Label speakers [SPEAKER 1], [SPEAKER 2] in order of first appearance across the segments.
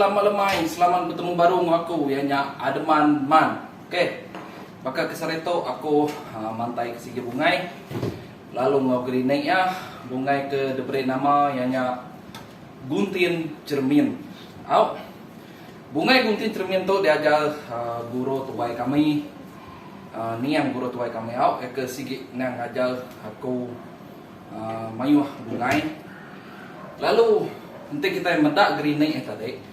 [SPEAKER 1] selamat lemai, selamat bertemu baru dengan aku ianya Ademan Man. Okey. Maka kesareto aku mantai ke sigi bungai. Lalu ngogri naiknya bungai ke diberi nama ianya guntin cermin. Au. Bungai guntin cermin tu diajar guru tuai kami. Ni yang guru tuai kami au ke sigi nang ajar aku mayuh bungai. Lalu nanti kita mendak gerinai tadi.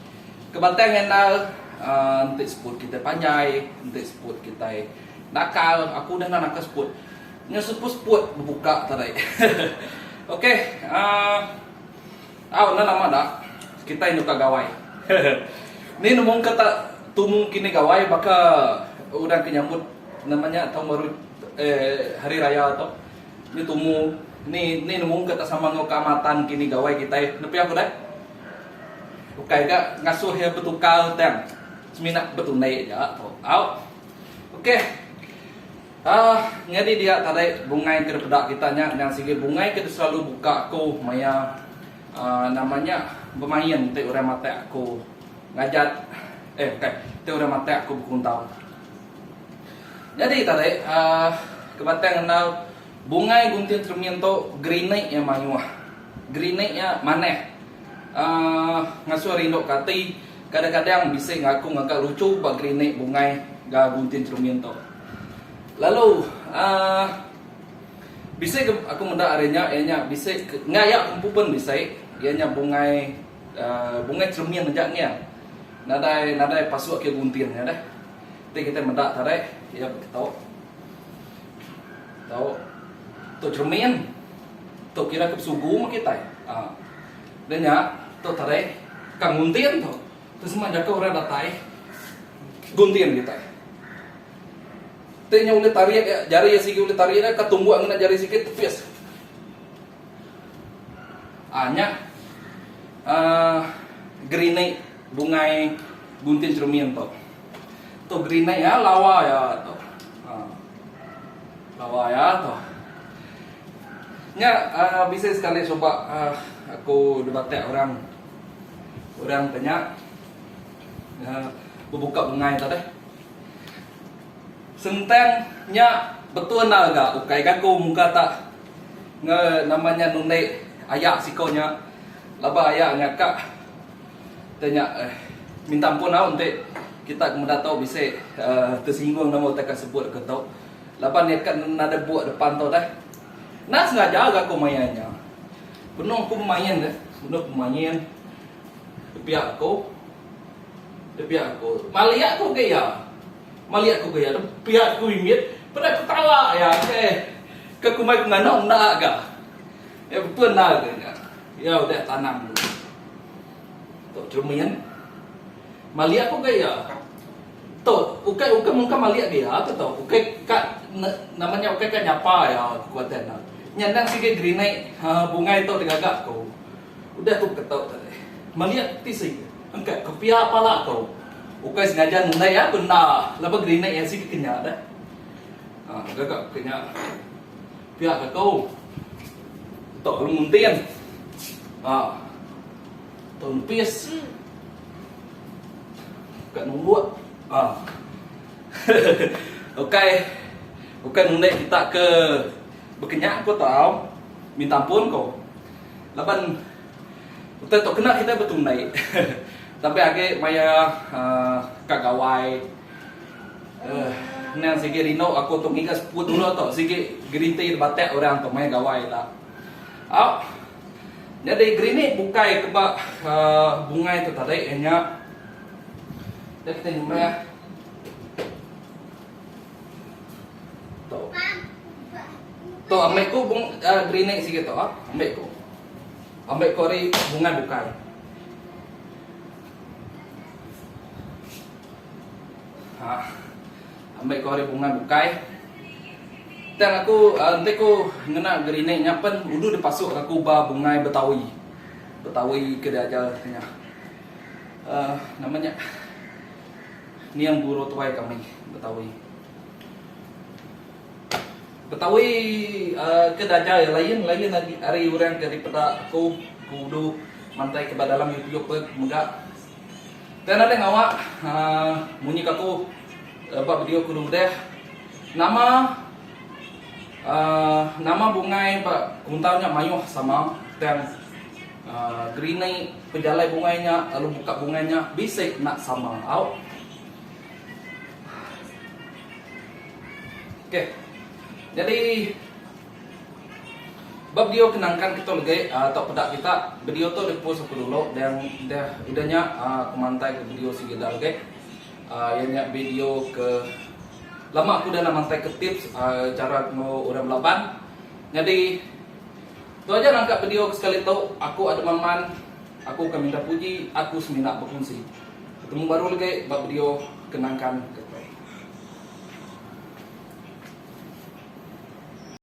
[SPEAKER 1] Kebatang yang nanti sebut kita panjai, nanti sebut kita nakal. Aku dah nakal sebut. Nya sebut buka tadi. Okey. Nama dak. Kita ini gawai. Ni nomong kata tumung kini gawai baka udah kenyambut namanya tahun baru hari raya atau ni tumu ni nomong kata sama ngokamatan kini gawai kita. Nepi aku dah. Okey gak ngasuh ya betukal tang. Seminak betunai ya. Au. Okey. Ngadi dia tadi bungai ke pedak kitanya yang sigi bungai kita selalu buka aku maya namanya bermain te orang mata aku ngajat okey te orang mata aku berkuntau. Jadi tadi kebatang kenal bungai gunting cermin tu grenade yang mayuah. Grenade nya maneh. Ngasuh rindo kati kadang-kadang bisa ngaku ngagak lucu bag grenade bungai ga gunting cermin tu. Lalu bisa aku mendak arenya ianya bisa ngayak kumpupan bisa ianya bungai bungai cermin menjaknya. Nadai pasuk ke guntingnya dah. Nanti kita mendak tadi ya tahu. Tu cermin tu kira ke sugu mah kita. Dan ya tu tadi kang gunting tu. Tu semua jaga orang datai gunting kita. Tanya ulit tarik jari ya sigi ulit tarik na katumbu ang na jari sikit fias. Anya grenade bungai gunting cermin to. To grenade ya lawa ya to. Lawa ya to. Nya bisa sekali coba aku debat orang tanya bubuka bungai tadi. Sentangnya betul naga ukai gaku muka tak namanya nunde ayak sikonya laba ayak ngakak tanya minta ampun untuk kita kemudian tahu bisa tersinggung nama tak sebut ke tahu laba nekat nada buat depan tahu dah nak sengaja agak aku mainnya penuh aku main dah penuh pemain pihak aku maliak aku gaya maliak aku gaya pihak aku imit pada ketawa ya ke kumai ngano ndak agak ya betul nak ya udah tanam dulu tu cermin maliak aku gaya tu ukai muka maliak gaya tu tau ukai kat namanya ukai kan nyapa ya kekuatan nak nyandang sikit grenade bunga itu tegagak kau udah tu ketau tadi maliak tising angkat ke pihak pala kau ukai sengaja nundai ya benar laba grenade yang sikit kenya dah gagak kenya pihak ke kau tok lumuntian ton pies kat numbuat Okai nundai kita ke berkenyak kau tahu minta ampun kau laban kita tak kena kita bertunai tapi age maya kagawai nang sige rino aku tu ngigas put dulu tu sige gerinti batek orang tu maya gawai lah jadi grini bukai keba bunga itu tadi hanya kita nyembah tu ambek ko grini sige tu ambek ko ri bunga bukai ambek ko ri bunga bukai dan aku nanti ko ngena gerinai nyapen udah dipasuk aku ba bunga Betawi ke aja namanya ni yang guru tuai kami Betawi ke aja lain lagi hari orang daripada aku kudu mantai ke dalam YouTube muda Dan ada ngawak munyi kaku bab video kudu deh. Nama bungai pak kuntaunya mayuh sama dan gerinai pejalai bungainya lalu buka bungainya bisik nak sama out. Oke. Jadi bab video kenangkan kita lagi atau pedak kita video tu dipost aku dulu dan dah udahnya kemantai ke video segala lagi. Yang video ke lama aku dah mantai ke tips cara mau orang belapan. Jadi tu aja nangkap video sekali tu aku ada maman, aku akan minta puji, aku semina berfungsi. Ketemu baru lagi bab video kenangkan.